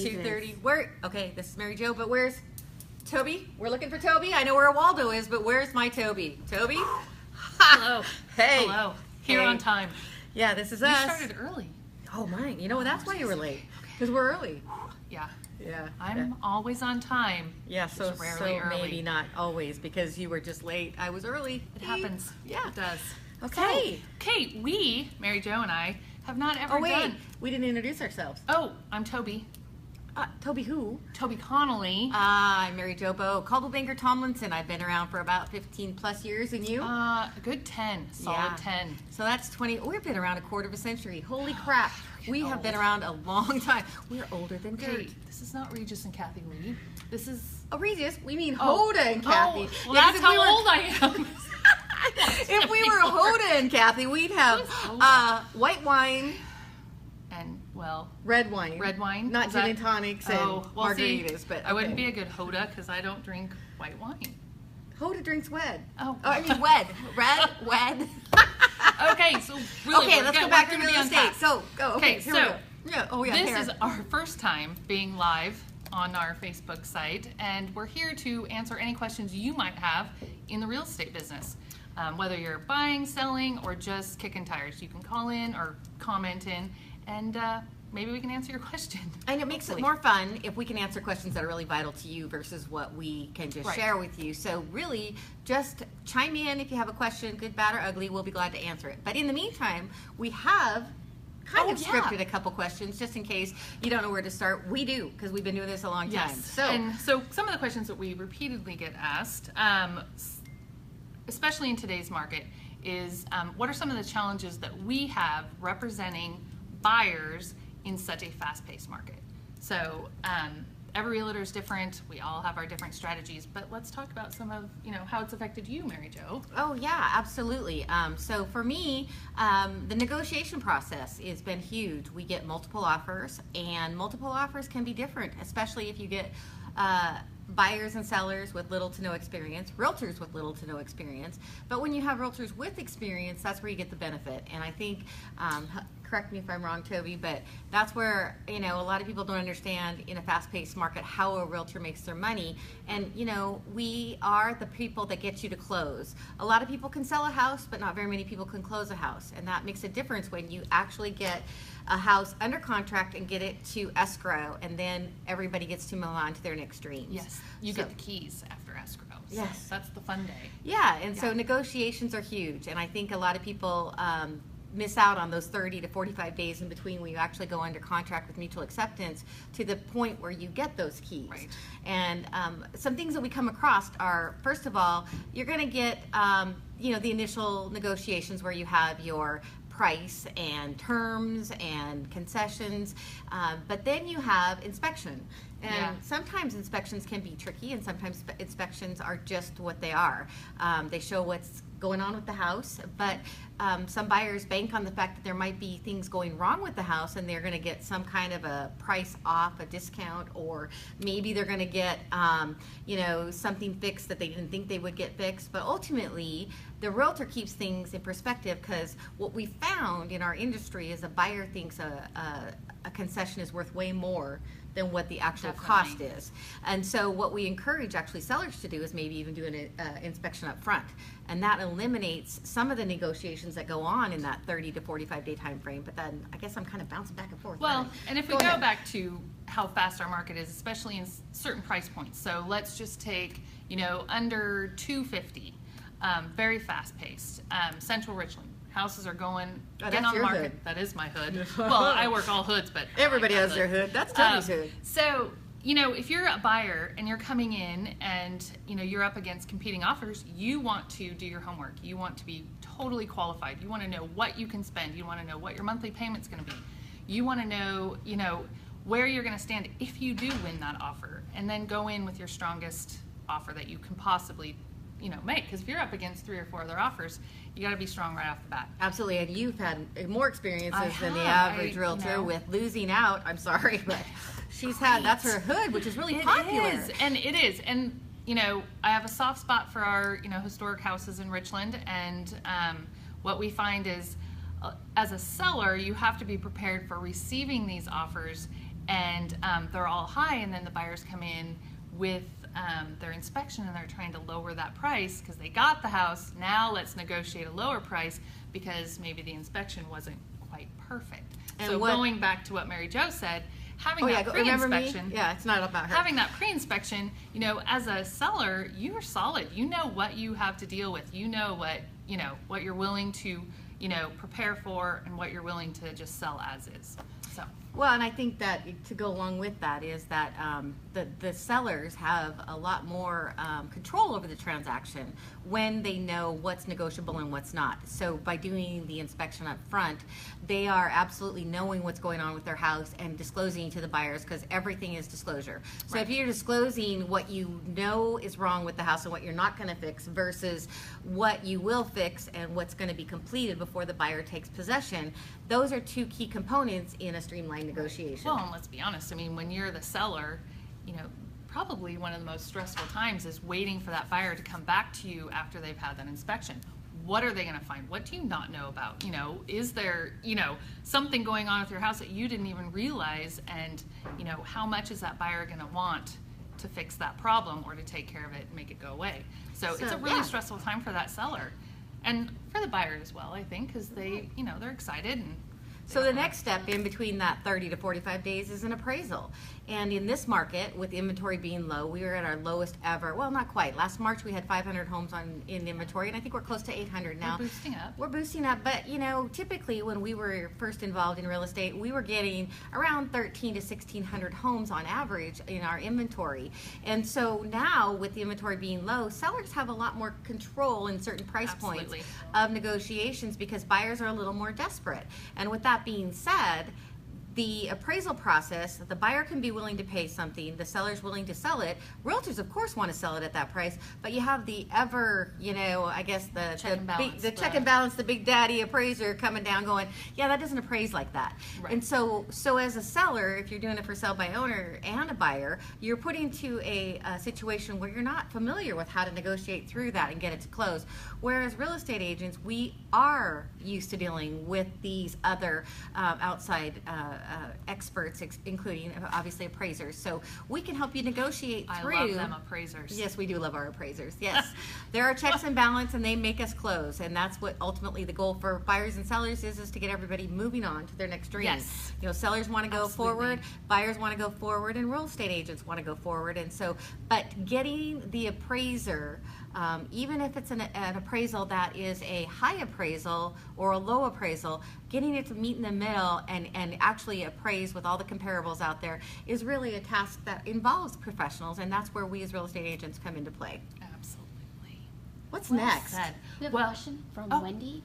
2:30. Where? Okay, this is Mary Jo, but where's Toby? We're looking for Toby. I know where Waldo is, but where's my Toby? Toby? Hello. Hey. Hello. Here Hey. on time. Yeah, this is We us. started early. Oh, mine. You know, that's why you were late. Because we're early. Yeah. Yeah. I'm always on time. Yeah, so Just rarely early. maybe not always because you were just late. I was early. It happens. Yeah. It does. Okay. So, Kate, we, Mary Jo and I, have not ever Oh, wait. done. We didn't introduce ourselves. Oh, I'm Toby. Toby who? Toby Connolly. I'm Mary Jo Caldwell Banker Tomlinson. I've been around for about 15 plus years, and you? A good 10. Solid Yeah. 10. So that's 20. We've been around a quarter of a century. Holy crap. We have been around a long time. We're older than dirt. Kate, this is not Regis and Kathy Lee. This is... Oh, Regis, we mean Hoda and Kathy. Oh, well, that's if how we were- old I am. If we were Hoda and Kathy, we'd have Who's Hoda? white wine, And, well... red wine. Red wine? Not Is gin that- and tonics and margaritas. See, but I wouldn't okay. be a good Hoda because I don't drink white wine. Hoda drinks wed. Oh. I mean wed. Red, wed. Okay, so really, Okay, we're let's gonna- go back we're to gonna be real on estate. task. So, go. Okay, Okay, here so we go. Yeah, oh yeah, This hair. is our first time being live on our Facebook site, and we're here to answer any questions you might have in the real estate business. Whether you're buying, selling, or just kicking tires, you can call in or comment in, and maybe we can answer your question. And it makes it more fun if we can answer questions that are really vital to you versus what we can just Right. share with you. So really, just chime in if you have a question, good, bad, or ugly. We'll be glad to answer it. But in the meantime, we have kind of scripted a couple questions just in case you don't know where to start. We do, because we've been doing this a long time. So some of the questions that we repeatedly get asked, especially in today's market, is what are some of the challenges that we have representing buyers in such a fast-paced market? So every realtor is different. We all have our different strategies, but let's talk about some of how it's affected you, Mary Jo. Oh yeah, absolutely. So for me, the negotiation process has been huge. We get multiple offers, and multiple offers can be different, especially if you get buyers and sellers with little to no experience, realtors with little to no experience. But when you have realtors with experience, that's where you get the benefit. And I think, correct me if I'm wrong, Toby, but that's where, a lot of people don't understand in a fast-paced market how a realtor makes their money. And, we are the people that get you to close. A lot of people can sell a house, but not very many people can close a house. And that makes a difference when you actually get a house under contract and get it to escrow, and then everybody gets to move on to their next dreams. Yes, you get the keys after escrow. So Yes. that's the fun day. Yeah, and so negotiations are huge, and I think a lot of people miss out on those 30 to 45 days in between when you actually go under contract with mutual acceptance to the point where you get those keys. Right. And some things that we come across are, first of all, you're going to get the initial negotiations where you have your price and terms and concessions, but then you have inspection. And sometimes inspections can be tricky, and sometimes inspections are just what they are. They show what's going on with the house, but some buyers bank on the fact that there might be things going wrong with the house, and they're going to get some kind of a price off, a discount, or maybe they're going to get something fixed that they didn't think they would get fixed. But ultimately, the realtor keeps things in perspective, because what we found in our industry is a buyer thinks a concession is worth way more than what the actual cost is. And so what we encourage actually sellers to do is maybe even do an inspection up front. And that eliminates some of the negotiations that go on in that 30 to 45 day time frame. But then I guess I'm kind of bouncing back and forth. Well, and if we go back to how fast our market is, especially in certain price points. So let's just take, under 250, very fast paced. Central Richland. Houses are getting on the market. Hood. That is my hood. Well, I work all hoods, but everybody has their hood. That's Toby's hood. So, if you're a buyer and you're coming in and, you're up against competing offers, you want to do your homework. You want to be totally qualified. You want to know what you can spend. You want to know what your monthly payment's going to be. You want to know, where you're going to stand if you do win that offer, and then go in with your strongest offer that you can possibly make. Because if you're up against 3 or 4 other offers, you got to be strong right off the bat. Absolutely, and you've had more experiences than the average realtor with losing out. I'm sorry, but she's had, that's her hood, which is really popular. It is. And, I have a soft spot for our, historic houses in Richland, and what we find is, as a seller, you have to be prepared for receiving these offers and they're all high, and then the buyers come in with their inspection and they're trying to lower that price because they got the house. Now let's negotiate a lower price because maybe the inspection wasn't quite perfect. And so going back to what Mary Jo said, having that pre-inspection. Yeah, it's not about her. Having that pre-inspection, you know, as a seller, you're solid. You know what you have to deal with. You know what you're willing to, prepare for, and what you're willing to just sell as is. So. Well, and I think that to go along with that is that the sellers have a lot more control over the transaction when they know what's negotiable and what's not. So by doing the inspection up front, they are absolutely knowing what's going on with their house and disclosing to the buyers, because everything is disclosure. So if you're disclosing what you know is wrong with the house and what you're not going to fix versus what you will fix and what's going to be completed before the buyer takes possession, those are two key components in a streamlined negotiation. Well, and let's be honest, I mean, when you're the seller, probably one of the most stressful times is waiting for that buyer to come back to you after they've had that inspection. What are they going to find? What do you not know about? Is there, something going on with your house that you didn't even realize? And, how much is that buyer going to want to fix that problem or to take care of it and make it go away? So it's a really stressful time for that seller. And for the buyer as well, I think, because they, they're excited. And so the next step in between that 30 to 45 days is an appraisal. And in this market, with inventory being low, we were at our lowest ever. Well, not quite. Last March, we had 500 homes in inventory, and I think we're close to 800 now. We're boosting up. We're boosting up, but typically when we were first involved in real estate, we were getting around 1,300 to 1,600 homes on average in our inventory. And so now, with the inventory being low, sellers have a lot more control in certain price points of negotiations because buyers are a little more desperate. And with that being said, the appraisal process, the buyer can be willing to pay something, the seller's willing to sell it. Realtors, of course, want to sell it at that price, but you have the ever, I guess the check and balance, the big daddy appraiser coming down going, yeah, that doesn't appraise like that. Right. And so as a seller, if you're doing it for sell by owner and a buyer, you're put into a situation where you're not familiar with how to negotiate through that and get it to close. Whereas real estate agents, we are used to dealing with these other outside experts, including obviously appraisers. So we can help you negotiate through. I love them appraisers. Yes, we do love our appraisers. Yes. There are checks and balance, and they make us close. And that's what ultimately the goal for buyers and sellers is to get everybody moving on to their next dream. Yes. Sellers want to go forward, buyers want to go forward, and real estate agents want to go forward. And so, but getting the appraiser, even if it's an appraisal that is a high appraisal or a low appraisal, getting it to meet in the middle and actually appraise with all the comparables out there is really a task that involves professionals, and that's where we as real estate agents come into play. Absolutely. What's next? We have a question from Wendy.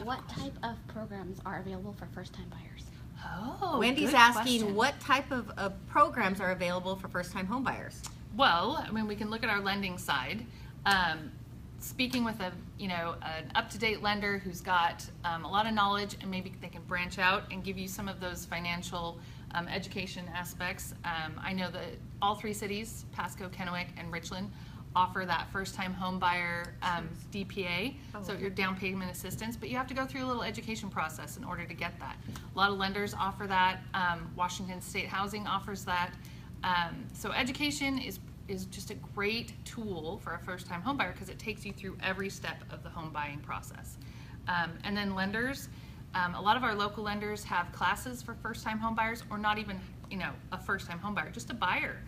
What type of programs are available for first-time buyers? Oh, Wendy's asking what type of programs are available for first-time home buyers. Well, I mean, we can look at our lending side. Speaking with an up-to-date lender who's got a lot of knowledge, and maybe they can branch out and give you some of those financial education aspects. I know that all three cities, Pasco, Kennewick, and Richland, offer that first-time home buyer DPA, so your down payment assistance, but you have to go through a little education process in order to get that. A lot of lenders offer that. Washington State Housing offers that. So education is just a great tool for a first-time home buyer because it takes you through every step of the home buying process. And then lenders, a lot of our local lenders have classes for first-time home buyers, or not even a first-time home buyer, just a buyer.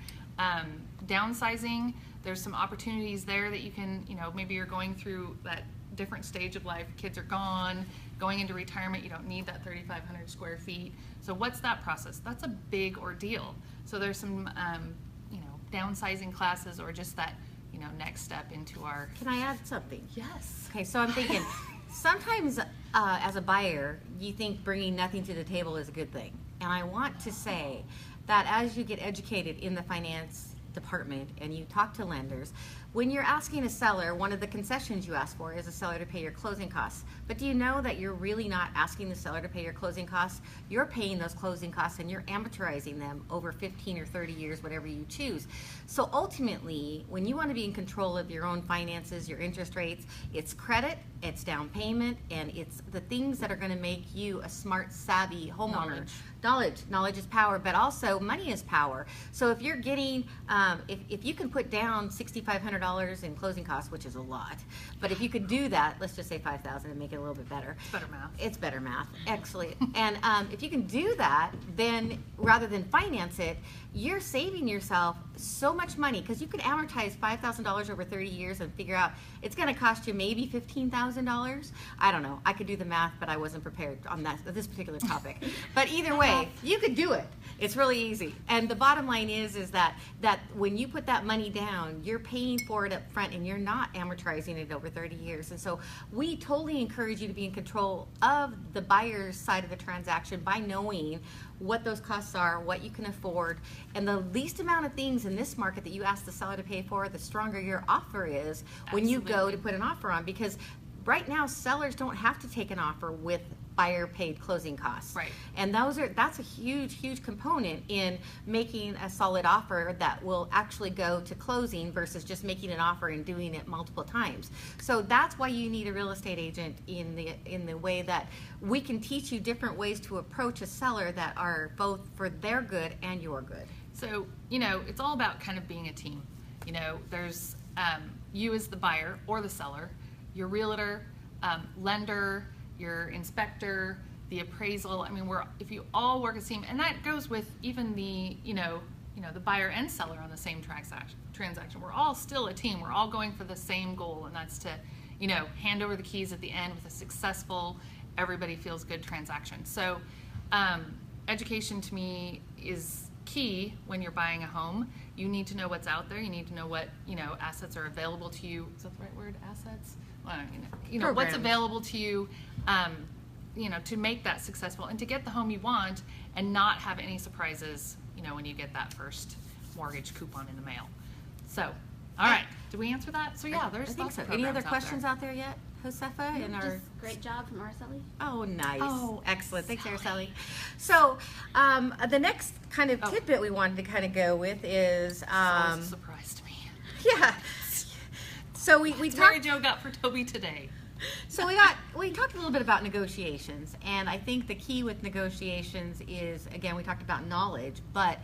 Downsizing, there's some opportunities there that you can, maybe you're going through that different stage of life, kids are gone, going into retirement, you don't need that 3,500 square feet. So what's that process? That's a big ordeal. So there's some downsizing classes, or just that next step into our. Can I add something? Yes. Okay, so I'm thinking sometimes as a buyer you think bringing nothing to the table is a good thing, and I want to say that as you get educated in the finance department and you talk to lenders, when you're asking a seller, one of the concessions you ask for is a seller to pay your closing costs. But do you know that you're really not asking the seller to pay your closing costs? You're paying those closing costs and you're amortizing them over 15 or 30 years, whatever you choose. So ultimately, when you want to be in control of your own finances, your interest rates, it's credit, it's down payment, and it's the things that are going to make you a smart, savvy homeowner. Knowledge is power, but also money is power. So if you're getting, if you can put down $6,500 in closing costs, which is a lot, but if you could do that, let's just say $5,000 and make it a little bit better. It's better math. It's better math, excellent. And if you can do that, then rather than finance it, you're saving yourself so much money, because you could amortize $5,000 over 30 years and figure out it's going to cost you maybe $15,000. I don't know. I could do the math, but I wasn't prepared on this particular topic. But either way, you could do it. It's really easy. And the bottom line is that when you put that money down, you're paying for it up front and you're not amortizing it over 30 years. And so we totally encourage you to be in control of the buyer's side of the transaction by knowing what those costs are, what you can afford, and the least amount of things in this market that you ask the seller to pay for, the stronger your offer is when you go to put an offer on. Because right now, sellers don't have to take an offer with buyer paid closing costs. Right. And that's a huge component in making a solid offer that will actually go to closing versus just making an offer and doing it multiple times. So that's why you need a real estate agent in the way that we can teach you different ways to approach a seller that are both for their good and your good. So, it's all about kind of being a team. There's you as the buyer or the seller, your realtor, lender, your inspector, the appraisal. I mean, if you all work as a team, and that goes with even the the buyer and seller on the same transaction. We're all still a team. We're all going for the same goal, and that's to hand over the keys at the end with a successful, everybody feels good transaction. So education to me is key when you're buying a home. You need to know what's out there. You need to know what assets are available to you. Is that the right word? Assets? Well, what's available to you, to make that successful and to get the home you want and not have any surprises, when you get that first mortgage coupon in the mail. So, all right, did we answer that? So yeah, there's I think lots so. of Any other programs questions out there yet, Josefa? Just great job from Araceli. Oh, nice. Oh, excellent. Thanks, Araceli. So the next kind of tidbit we wanted to kind of go with is... It's always a surprise to me. Yeah. So we talked... Marjio got for Toby today. So we talked a little bit about negotiations, and I think the key with negotiations is, again, we talked about knowledge, but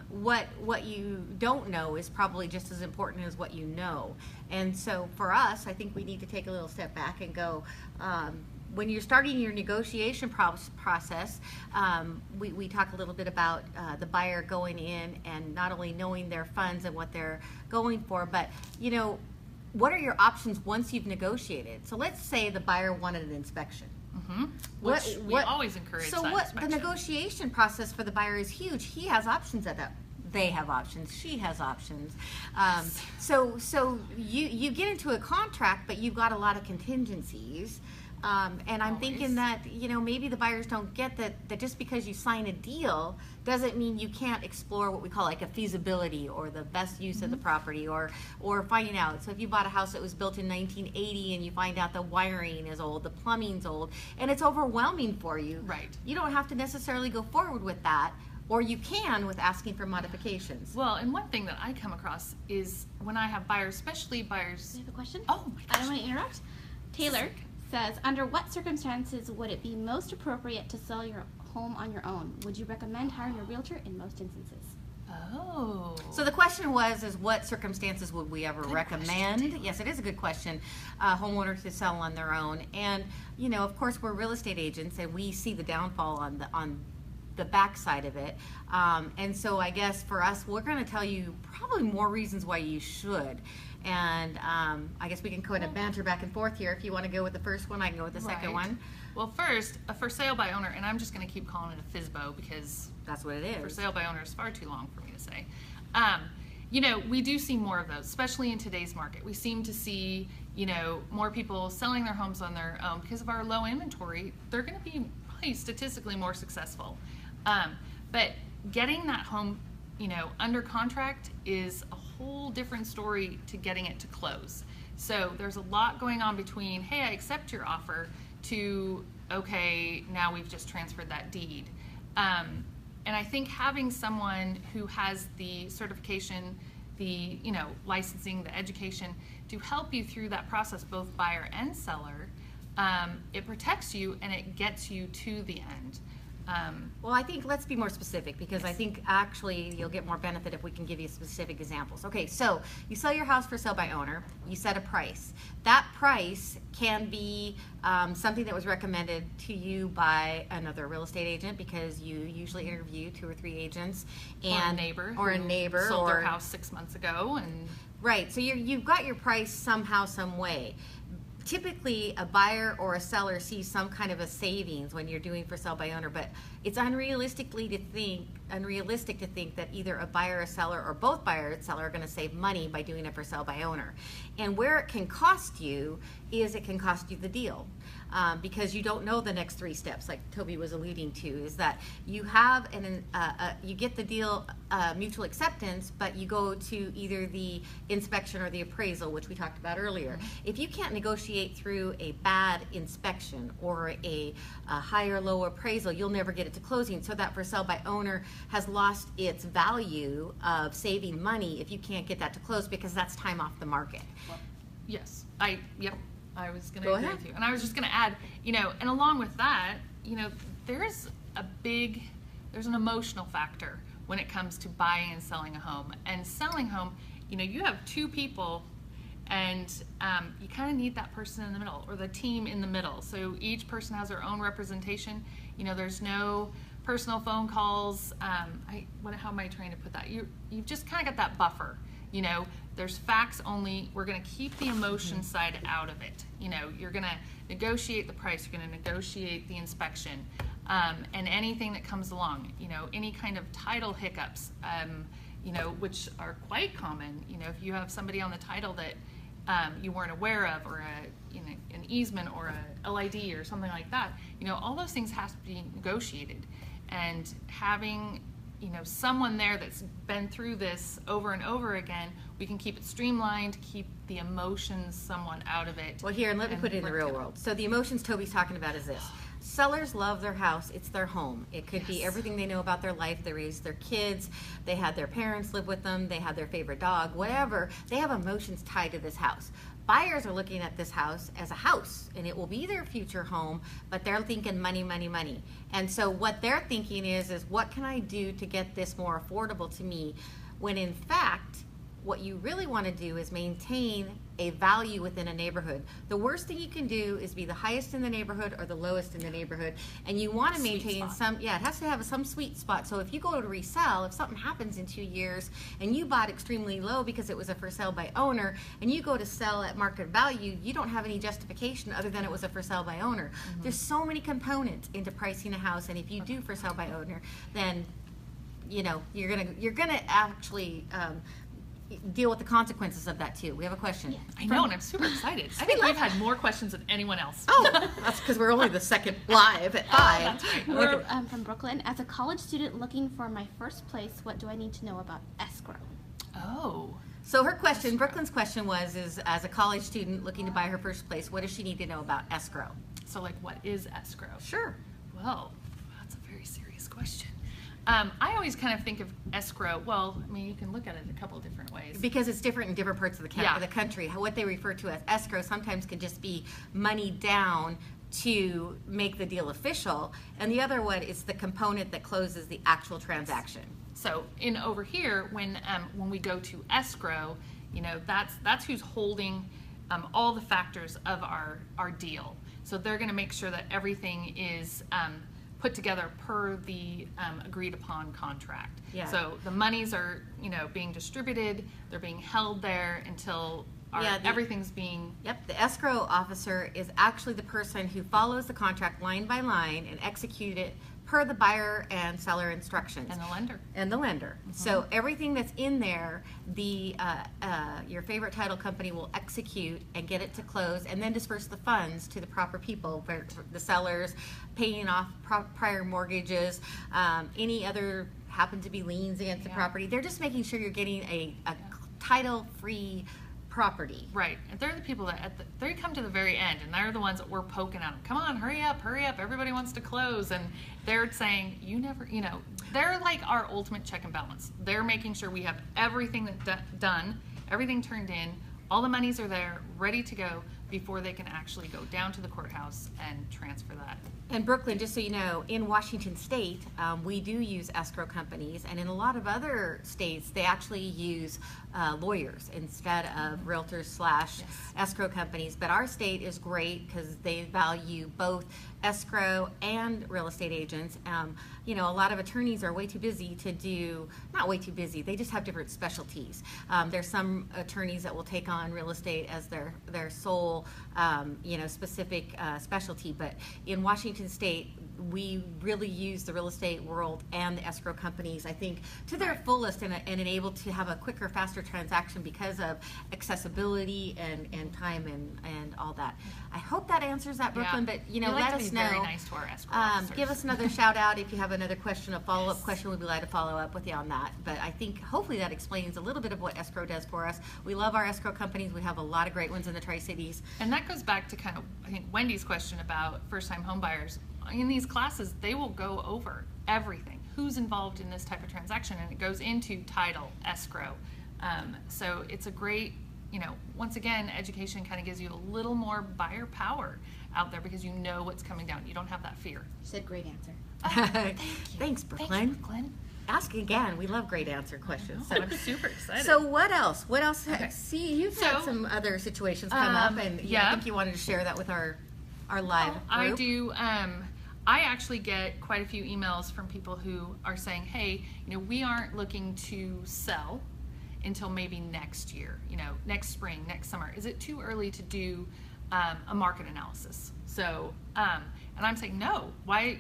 what you don't know is probably just as important as what you know. And so for us, I think we need to take a little step back and go, when you're starting your negotiation process, we talk a little bit about the buyer going in and not only knowing their funds and what they're going for, but what are your options once you've negotiated? So let's say the buyer wanted an inspection. Mm-hmm. Which we always encourage. So the negotiation process for the buyer is huge. He has options at that. They have options. She has options. So you get into a contract, but you've got a lot of contingencies. And I'm thinking that, maybe the buyers don't get that just because you sign a deal doesn't mean you can't explore what we call like a feasibility or the best use of the property or finding out. So if you bought a house that was built in 1980 and you find out the wiring is old, the plumbing's old, and it's overwhelming for you, right? You don't have to necessarily go forward with that. Or you can with asking for modifications. Well, and one thing that I come across is when I have buyers, especially buyers... Do you have a question? Oh, my gosh. I don't want to interrupt. Taylor says, under what circumstances would it be most appropriate to sell your home on your own? Would you recommend hiring a realtor in most instances? Oh. So the question is what circumstances would we ever recommend? Question. Yes, it is a good question. Homeowners to sell on their own. And, of course, we're real estate agents and we see the downfall on the backside of it. And so I guess for us, we're going to tell you probably more reasons why you should. And I guess we can kind of banter back and forth here. If you want to go with the first one, I can go with the second one. Well, first, a for sale by owner, and I'm just going to keep calling it a FSBO because that's what it is. For sale by owner is far too long for me to say. We do see more of those, especially in today's market. We seem to see, more people selling their homes on their own because of our low inventory. They're going to be probably statistically more successful. But getting that home, under contract is a whole different story to getting it to close. So there's a lot going on between, hey, I accept your offer, to, okay, now we've just transferred that deed. And I think having someone who has the certification, the licensing, the education to help you through that process, both buyer and seller, it protects you and it gets you to the end. Well, I think let's be more specific, because I think actually you'll get more benefit if we can give you specific examples. Okay, so you sell your house for sale by owner, you set a price. That price can be something that was recommended to you by another real estate agent, because you usually interview 2 or 3 agents, and or a neighbor sold their house 6 months ago, and right. So you've got your price somehow, some way. Typically, a buyer or a seller sees some kind of a savings when you're doing for sale by owner, but it's unrealistic to think that either a buyer, a seller, or both buyer and seller are going to save money by doing it for sale by owner. And where it can cost you is it can cost you the deal, because you don't know the next 3 steps, like Toby was alluding to, is that you have you get the deal mutual acceptance, but you go to either the inspection or the appraisal, which we talked about earlier. If you can't negotiate through a bad inspection or a high or low appraisal, you'll never get it to closing. So that for sale by owner has lost its value of saving money if you can't get that to close, because that's time off the market. Yes, I was going to Go agree ahead. with you. And I was just going to add, and along with that, there's an emotional factor when it comes to buying and selling a home. And selling home, you have 2 people, and you kind of need that person in the middle, or the team in the middle. So each person has their own representation. There's no personal phone calls. How am I trying to put that? You've just kind of got that buffer. There's facts only. We're going to keep the emotion side out of it. You're going to negotiate the price. You're going to negotiate the inspection, and anything that comes along. Any kind of title hiccups, which are quite common. If you have somebody on the title that you weren't aware of, or an easement or a LID or something like that, all those things have to be negotiated. And having someone there that's been through this over and over again, we can keep it streamlined, keep the emotions somewhat out of it. Well, here, and let me put it in the real world. So the emotions Toby's talking about is this. Sellers love their house. It's their home. It could be everything they know about their life. They raised their kids. They had their parents live with them. They had their favorite dog, whatever. They have emotions tied to this house. Buyers are looking at this house as a house, and it will be their future home, but they're thinking money, money, money. And so what they're thinking is what can I do to get this more affordable to me, when in fact, what you really want to do is maintain a value within a neighborhood. The worst thing you can do is be the highest in the neighborhood or the lowest in the neighborhood, and you want to maintain it has to have some sweet spot. So if you go to resell, if something happens in 2 years and you bought extremely low because it was a for sale by owner, and you go to sell at market value, you don't have any justification other than it was a for sale by owner. There's so many components into pricing a house, and if you do for sale by owner, then you're gonna actually deal with the consequences of that too. We have a question. Yeah. I know, and I'm super excited. I think we've had more questions than anyone else. Oh, that's because we're only the second live at 5. That's right. We're from Brooklyn. As a college student looking for my first place, what do I need to know about escrow? Oh. So her question, Brooklyn's question was, as a college student looking to buy her first place, what does she need to know about escrow? So what is escrow? Sure. Well, that's a very serious question. I always kind of think of escrow, you can look at it a couple different ways. Because it's different in different parts of the country. What they refer to as escrow sometimes can just be money down to make the deal official, and the other one is the component that closes the actual transaction. So over here, when we go to escrow, that's who's holding all the factors of our deal. So they're going to make sure that everything is put together per the agreed upon contract. Yeah. So the monies are being distributed, they're being held there until everything's being... Yep, the escrow officer is actually the person who follows the contract line by line and execute it per the buyer and seller instructions. And the lender. Mm-hmm. So everything that's in there, your favorite title company will execute and get it to close, and then disperse the funds to the proper people, for the sellers, paying off prior mortgages, any other happen to be liens against the property. They're just making sure you're getting a title-free property. Right. And they're the people that they come to the very end, and they're the ones that we're poking at them. Come on, hurry up, everybody wants to close. And they're saying, they're like our ultimate check and balance. They're making sure we have everything done, everything turned in, all the monies are there, ready to go, before they can actually go down to the courthouse and transfer that. And Brooklyn, just so you know, in Washington State, we do use escrow companies, and in a lot of other states, they actually use lawyers instead of realtors / escrow companies. But our state is great because they value both escrow and real estate agents. A lot of attorneys are way too busy to do, not way too busy, they just have different specialties. There's some attorneys that will take on real estate as their sole, specific specialty. But in Washington State, we really use the real estate world and the escrow companies, I think, to their fullest and enable to have a quicker, faster transaction because of accessibility and time and all that. I hope that answers that, Brooklyn, but let us know. Very nice to our escrow officers. Give us another shout out if you have another question, a follow-up question. We'd be glad to follow up with you on that. But I think hopefully that explains a little bit of what escrow does for us. We love our escrow companies. We have a lot of great ones in the Tri-Cities. And that goes back to kind of, I think, Wendy's question about first-time home buyers. In these classes, they will go over everything. Who's involved in this type of transaction? And it goes into title, escrow. So it's a great, once again, education kind of gives you a little more buyer power out there because you know what's coming down. You don't have that fear. You said great answer. Thank you. Thanks, Brooklyn. Thanks, Brooklyn. Ask again. We love great answer questions. So I'm super excited. So what else? Okay. See, you've had some other situations come up, and I think you wanted to share that with our live group. I do. I actually get quite a few emails from people who are saying, hey, we aren't looking to sell until maybe next year, next spring, next summer. Is it too early to do a market analysis? So, and I'm saying, no. Why,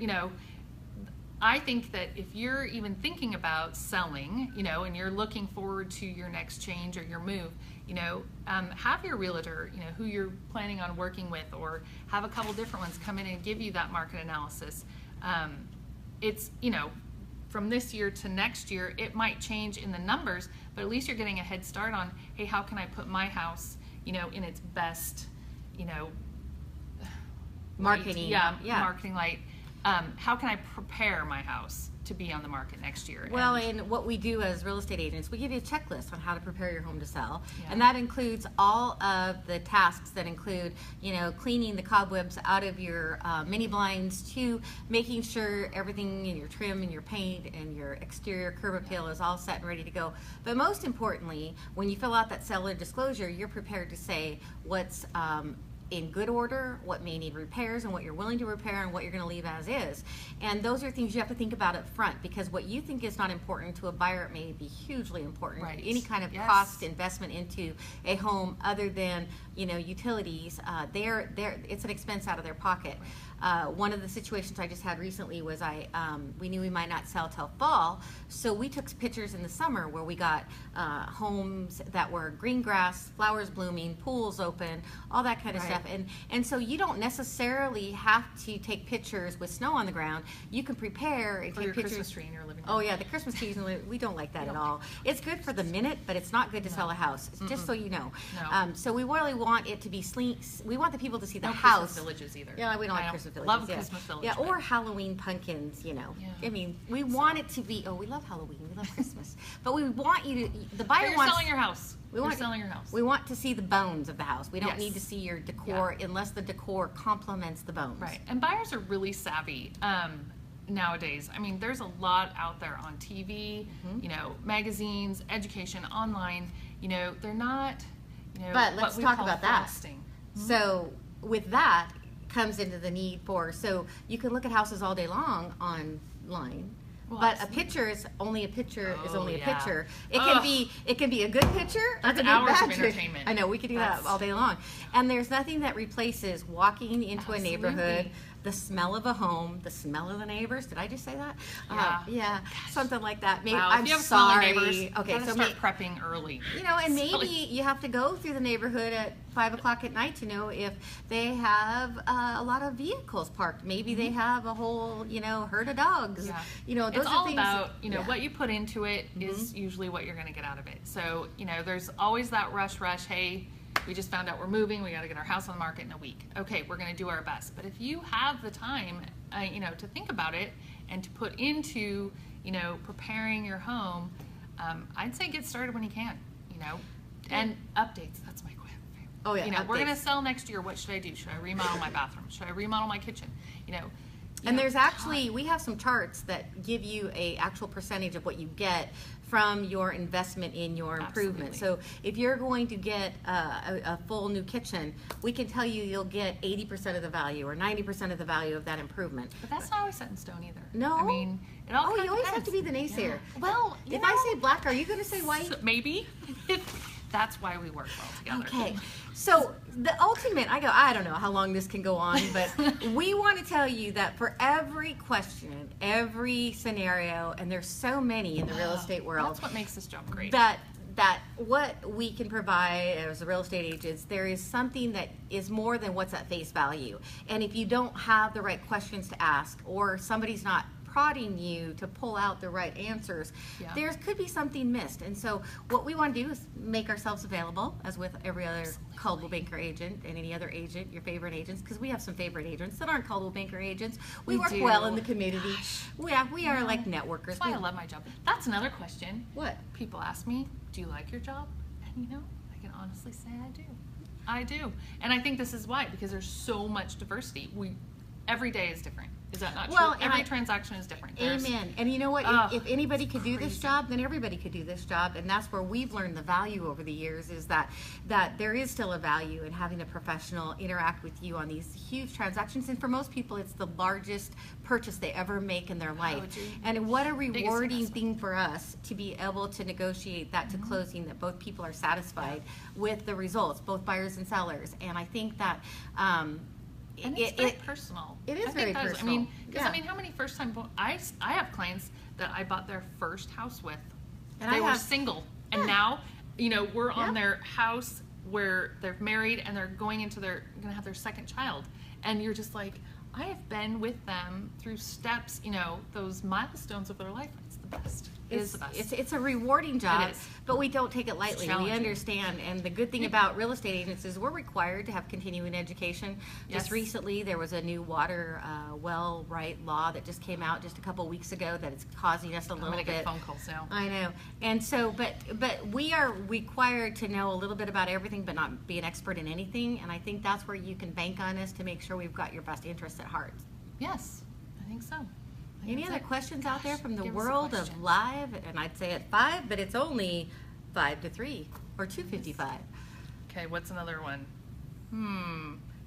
I think that if you're even thinking about selling, and you're looking forward to your next change or your move, have your realtor, who you're planning on working with, or have a couple different ones come in and give you that market analysis. It's, from this year to next year, it might change in the numbers, but at least you're getting a head start on, hey, how can I put my house, in its best, marketing, marketing light. How can I prepare my house to be on the market next year? Well, and what we do as real estate agents, we give you a checklist on how to prepare your home to sell. And that includes all of the tasks that include, cleaning the cobwebs out of your mini blinds, to making sure everything in your trim and your paint and your exterior curb appeal is all set and ready to go. But most importantly, when you fill out that seller disclosure, you're prepared to say what's in good order, what may need repairs, and what you're willing to repair, and what you're going to leave as is. And those are things you have to think about up front, because what you think is not important to a buyer may be hugely important. Right. Any kind of cost investment into a home other than utilities, it's an expense out of their pocket. One of the situations I just had recently was we knew we might not sell till fall, so we took pictures in the summer where we got homes that were green grass, flowers blooming, pools open, all that kind of stuff. And so you don't necessarily have to take pictures with snow on the ground. You can prepare and take pictures. Christmas tree in your living room. Oh yeah, the Christmas trees, we don't like that at all. It's good for the minute, but it's not good to sell a house. Just so you know. No. So we really want it to be sleek. We want the people to see the No house. Christmas villages either. Yeah, we don't like Christmas villages. Love Christmas village. Yeah, or Halloween pumpkins. I mean, we want it to be. Oh, we love Halloween. We love Christmas. But we want you to. The buyer But you're wants. selling your house. You're selling your house. We want to see the bones of the house. We don't Yes. need to see your decor unless the decor complements the bones. Right. And buyers are really savvy nowadays. I mean, there's a lot out there on TV, magazines, education, online. They're not, But let's what we talk call about that. frosting. So with that comes into the need for, so you can look at houses all day long online. Well, but absolutely. a picture is only a picture is Oh, only a yeah. picture. It can be a good picture. Or That's it can be a hours bad of picture. entertainment. I know, we could do that all day long. And there's nothing that replaces walking into a neighborhood, the smell of a home, the smell of the neighbors. Did I just say that? Yeah. Yeah, something like that. Maybe Wow, I'm if you have sorry. smelly neighbors, Okay, so so start prepping early. you know, and Smelly. maybe you have to go through the neighborhood at 5 o'clock at night to know if they have a lot of vehicles parked. Maybe they have a whole, you know, herd of dogs. Yeah. You know, those It's are all things. about, you know, yeah. what you put into it is usually what you're going to get out of it. So, you know, there's always that rush, hey, we just found out we're moving, we got to get our house on the market in a week. Okay, we're going to do our best. But if you have the time, you know, to think about it and to put into, you know, preparing your home, I'd say get started when you can, you know, and updates. That's my quick. Oh, yeah, You know, we're going to updates. sell next year. What should I do? Should I remodel my bathroom? Should I remodel my kitchen? You know, And there's actually, we have some charts that give you a actual percentage of what you get from your investment in your improvement. Absolutely. So if you're going to get a full new kitchen, we can tell you you'll get 80% of the value or 90% of the value of that improvement. But that's not always set in stone either. No? I mean, it all Oh, kinda you always have to be depends. the naysayer. Yeah. Well, you If know, I say black, are you going to say white? maybe. That's why we work well together. Okay, so the ultimate, I don't know how long this can go on, but we want to tell you that for every question, every scenario, and there's so many in the real estate world, That's what makes this job great. that what we can provide as a real estate agents, there is something that is more than what's at face value. And if you don't have the right questions to ask, or somebody's not prodding you to pull out the right answers, Yeah. there could be something missed. And so what we want to do is make ourselves available, as with every other Caldwell Banker agent and any other agent, your favorite agents, because we have some favorite agents that aren't Caldwell Banker agents. We work do. well in the community. We are like networkers. That's why We- I love my job. That's another question. What? People ask me, do you like your job? And you know, I can honestly say I do. I do. And I think this is why, because there's so much diversity. Every day is different. Is that not Well, true? and Every transaction is different. Amen. And you know what? Ugh, If anybody could do this crazy. job, then everybody could do this job. And that's where we've learned the value over the years, is that there is still a value in having a professional interact with you on these huge transactions. And for most people, it's the largest purchase they ever make in their life. agree. And what a rewarding investment. thing for us to be able to negotiate that to closing, that both people are satisfied with the results, both buyers and sellers. And I think that And it's very personal. it is I think very that is- personal. I mean, because Yeah. I mean, how many first-time I have clients that I bought their first house with. And They I were have- single, and now, you know, we're on Yeah. their house where they're married and they're going to have their second child, and you're just like, I have been with them through steps, you know, those milestones of their life. It's the best. It is the best. It's a rewarding job, is. but we don't take it lightly. We challenging. understand, and the good thing about real estate agents is we're required to have continuing education. Just Yes. recently, there was a new water well right law that just came out just a couple weeks ago that is causing us a I'm little gonna bit. get phone calls now. I know, and so, but we are required to know a little bit about everything, but not be an expert in anything. And I think that's where you can bank on us to make sure we've got your best interests at heart. Yes, I think so. I think Any that's other it. questions out there from the give us a world of question. live? And I'd say at 5, but it's only 5 to 3 or 2:55. Okay, what's another one?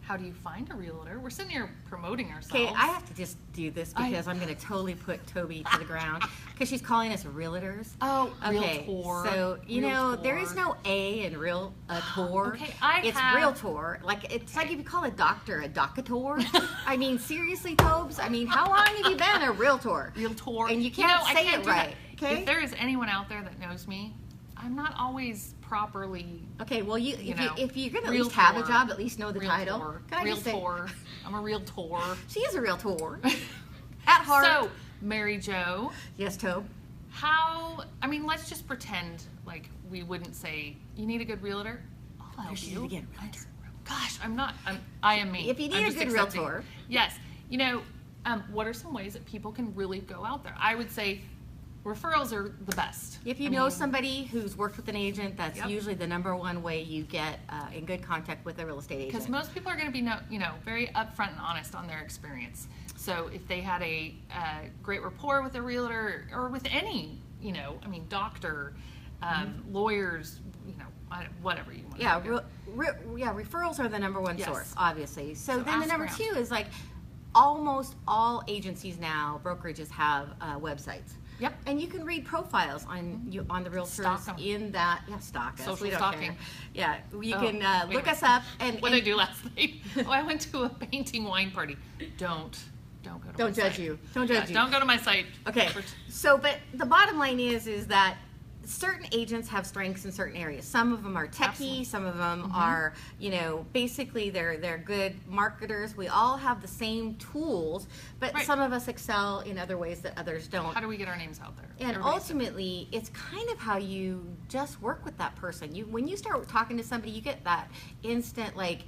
How do you find a realtor? We're sitting here promoting ourselves. Okay, I have to just do this because I'm going to totally put Toby to the ground because she's calling us realtors. Oh, Okay, realtor. so you know there is Realtor. no A in real tour. Okay, it's realtor. Like it's like if you call a doctor a docator. I mean, seriously, Tobes. I mean, how long have you been a realtor? Realtor. And you can't I say can't it do that. right. Okay. If there is anyone out there that knows me, I'm not always properly. Okay, well, You know, if you're going to at least have a realtor. job, at least know the title. Realtor. Can I just say- Realtor. I'm a realtor. She is a realtor. At heart. So, Mary Jo, Yes, Tobe. let's just pretend like we wouldn't say, you need a good realtor? I'll help she you. is again, realtor. Gosh, I am me. If you need I'm a just good accepting. realtor. Yes. You know, what are some ways that people can really go out there? I would say referrals are the best. If you I know mean, somebody who's worked with an agent, that's Yep. usually the number one way you get in good contact with a real estate agent. because most people are going to be, very upfront and honest on their experience. So if they had a great rapport with a realtor or with any, doctor, lawyers, whatever you want. Yeah, to do. referrals are the number one Yes. source, obviously. So then the ask number around. 2 is like almost all agencies now, brokerages have websites. Yep. And you can read profiles on the Stalk realtors 'em. in that. Yeah, stalk us. Social We don't stalking. care. Yeah, you Oh, can wait a look minute. us up and What did I do last night? Oh, I went to a painting wine party. Don't go to Don't my judge site. you. Don't judge Yeah, you. Don't go to my site. Okay. So, but the bottom line is that certain agents have strengths in certain areas. Some of them are techie. Absolutely. Some of them are, basically they're good marketers. We all have the same tools, but Right. some of us excel in other ways that others don't. How do we get our names out there? And Everybody's ultimately, it's kind of how you just work with that person. When you start talking to somebody, you get that instant like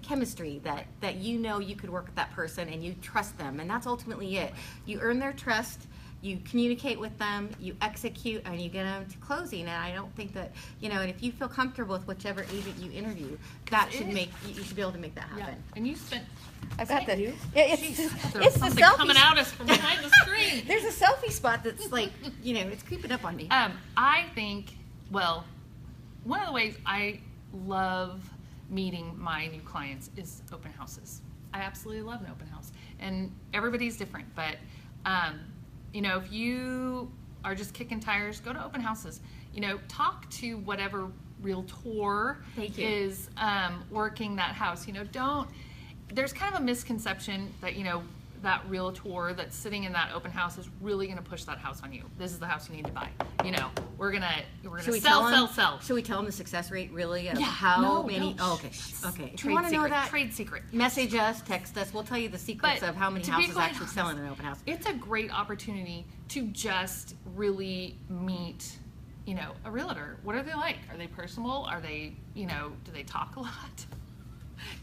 chemistry that you could work with that person and you trust them, and that's ultimately it. You earn their trust. You communicate with them, you execute, and you get them to closing. And I don't think that, and if you feel comfortable with whichever agent you interview, that should you should be able to make that Yeah. happen. And you spent. I've got that. Jeez, It's there's the something selfie. coming at us from behind the screen. There's a selfie spot that's like, it's creeping up on me. I think, well, one of the ways I love meeting my new clients is open houses. I absolutely love an open house. And everybody's different, but, if you are just kicking tires, go to open houses. Talk to whatever realtor Thank you. is working that house. There's kind of a misconception that, that realtor that's sitting in that open house is really going to push that house on you. This is the house you need to buy. We're gonna Should we sell. Should we tell them the success rate really of Yeah, how no, many? don't. Oh, okay. Okay. If you Trade want to know secret. that, Trade secret. message us, text us. We'll tell you the secrets But of how many to be houses quite actually honest, sell in an open house. It's a great opportunity to just really meet, a realtor. What are they like? Are they personable? Are they, do they talk a lot?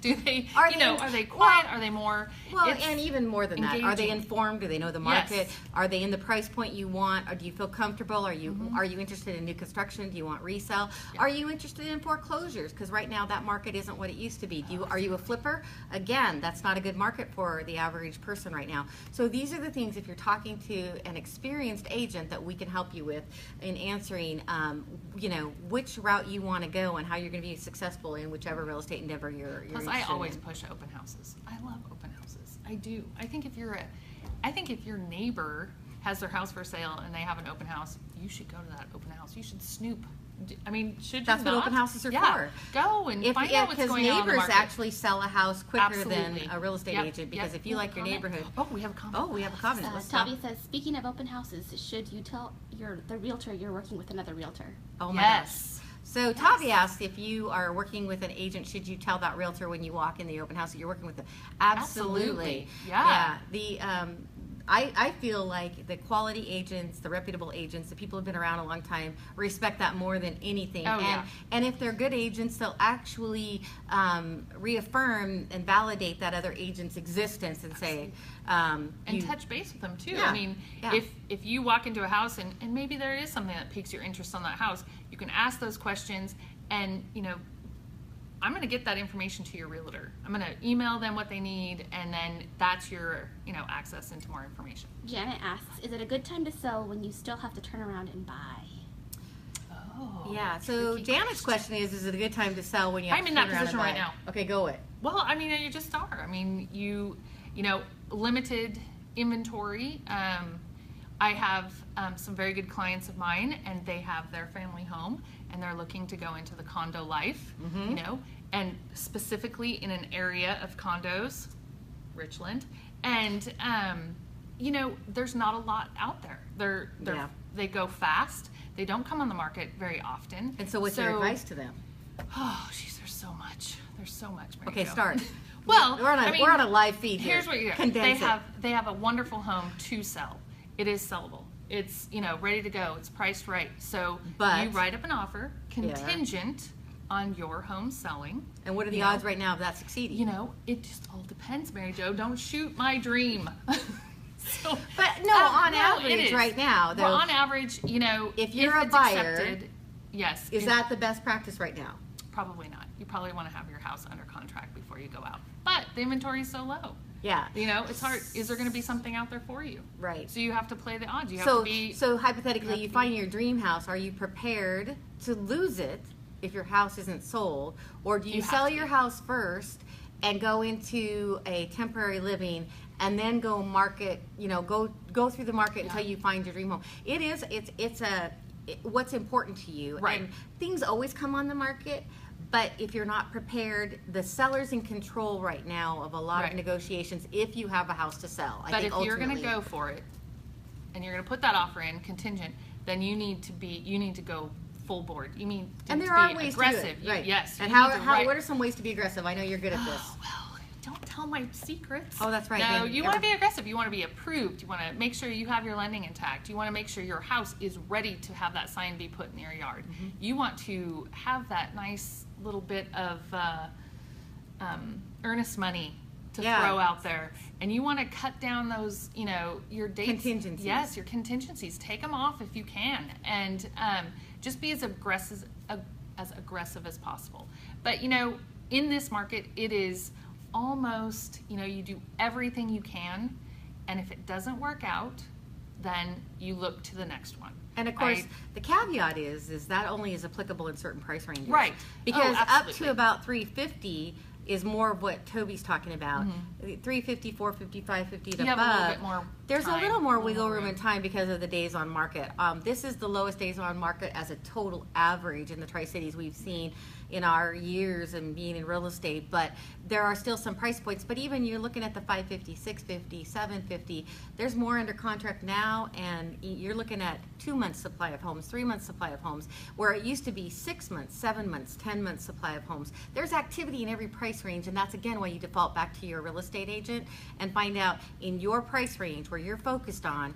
Do they, Are they- are they quiet? Are they more? Well, it's and even more than that, are they engaging. informed? Do they know the market? Yes. Are they in the price point you want? Or do you feel comfortable? Are you interested in new construction? Do you want resale? Yeah. Are you interested in foreclosures? Because right now that market isn't what it used to be. Are you a flipper? Again, that's not a good market for the average person right now. So these are the things, if you're talking to an experienced agent, that we can help you with in answering, which route you want to go and how you're going to be successful in whichever real estate endeavor you're Plus, I interested always in. push open houses. I love open houses. I do. I think if your neighbor has their house for sale and they have an open house, you should go to that open house. You should snoop. Should you That's what not? open houses are Yeah. for. Go and find out what's Because going on in the neighbors market. actually sell a house quicker Absolutely. than a real estate Yep, agent. Because yep. if you like your Comment. neighborhood, Oh, we have a comment. we have a comment. Let's Toby stop. says, speaking of open houses, should you tell the realtor you're working with another realtor? Oh my Yes. gosh. So Toby asked, if you are working with an agent, should you tell that realtor when you walk in the open house that you're working with them? Absolutely. Absolutely. Yeah. The I feel like the quality agents, the reputable agents, the people who've been around a long time, respect that more than anything. Oh, yeah. And if they're good agents, they'll actually reaffirm and validate that other agent's existence and say, And touch base with them too. Yeah, I mean, yeah. if you walk into a house and maybe there is something that piques your interest on that house, you can ask those questions and, I'm going to get that information to your realtor. I'm going to email them what they need, and then that's your, access into more information. Janet asks, is it a good time to sell when you still have to turn around and buy? Oh. yeah. So tricky Janet's question is it a good time to sell when you have I'm to in turn that around position and right buy? now. Okay, go it. Well, I mean, you just are. I mean, you limited inventory. I have some very good clients of mine, and they have their family home, and they're looking to go into the condo life, and specifically in an area of condos, Richland, and there's not a lot out there. Yeah. They go fast. They don't come on the market very often. And so what's your advice to them? Oh, geez, there's so much. There's so much. Marjio. Okay, start. Well, we're on a live feed here. Here's what you do. Condense They have a wonderful home to sell. It is sellable. It's ready to go. It's priced right. So But- you write up an offer contingent on your home selling. And what are the odds right now of that succeeding? It just all depends, Mary Jo. Don't shoot my dream. So, But no, on it average is. right now, though, Well, on average, if you're a it's buyer, accepted, yes. is that the best practice right now? Probably not. You probably want to have your house under contract before you go out. But the inventory is so low. Yeah. It's hard. Is there going to be something out there for you? Right. So you have to play the odds. You have So, to be. so hypothetically, you you have to find your dream house. Are you prepared to lose it if your house isn't sold, or do you You have sell to your be. house first and go into a temporary living and then go market, go through the market until you find your dream home. What's important to you. Right. And things always come on the market, but if you're not prepared, the seller's in control right now of a lot of negotiations if you have a house to sell. But if you're going to go for it and you're going to put that offer in contingent, then you need to go full board. You mean and there to are be ways aggressive. to do it, right? Yes. And what are some ways to be aggressive? I know you're good at this. Well, don't tell my secrets. Oh, that's right. No, you want to be aggressive. You want to be approved. You want to make sure you have your lending intact. You want to make sure your house is ready to have that sign be put in your yard. Mm-hmm. You want to have that nice little bit of earnest money to throw out there, and you want to cut down those, your dates. Contingencies. Yes, your contingencies. Take them off if you can, and just be as aggressive as possible. But in this market, it is almost, you do everything you can, and if it doesn't work out, then you look to the next one. And of course, the caveat is that only is applicable in certain price ranges. Right. Because up to about $350 is more of what Toby's talking about. $350, $450, $550 and above. You have a little bit more There's time, a little more wiggle room in time because of the days on market. This is the lowest days on market as a total average in the Tri-Cities we've seen in our years and being in real estate, but there are still some price points. But even you're looking at the $550, $650, $750, there's more under contract now, and you're looking at 2 months supply of homes, 3 months supply of homes, where it used to be 6 months, 7 months, 10 months supply of homes. There's activity in every price range, and that's again why you default back to your real estate agent and find out in your price range where you're focused on,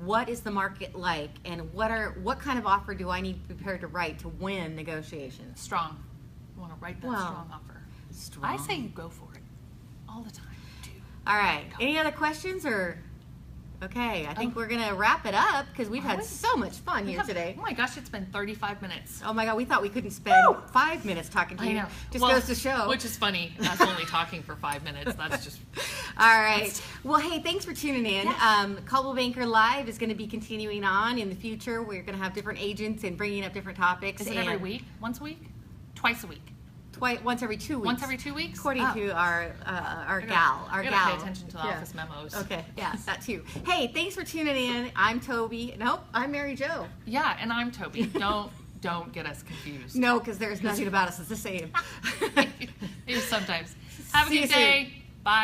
what is the market like, and what kind of offer do I need prepared to write to win negotiations? Strong. You want to write that strong offer. Strong. I say you go for it all the time. All right. Any other questions or? Okay, I think we're gonna wrap it up because we've had so much fun here today. Oh my gosh, it's been 35 minutes. Oh my God, we thought we couldn't spend 5 minutes talking to you. I know. Just goes to show. Which is funny. That's only talking for 5 minutes. That's just. All right. Well, hey, thanks for tuning in. Yes. Coldwell Banker Live is going to be continuing on in the future. We're going to have different agents and bringing up different topics. Is it every week? Once a week? Twice a week? Once every 2 weeks. Once every 2 weeks? According to our gal. I gotta pay attention to the office memos. Okay, yeah, that too. Hey, thanks for tuning in. I'm Toby. Nope, I'm Marjio. Yeah, and I'm Toby. Don't get us confused. No, because there's nothing about us that's the same. Sometimes. Have a See good you day. soon.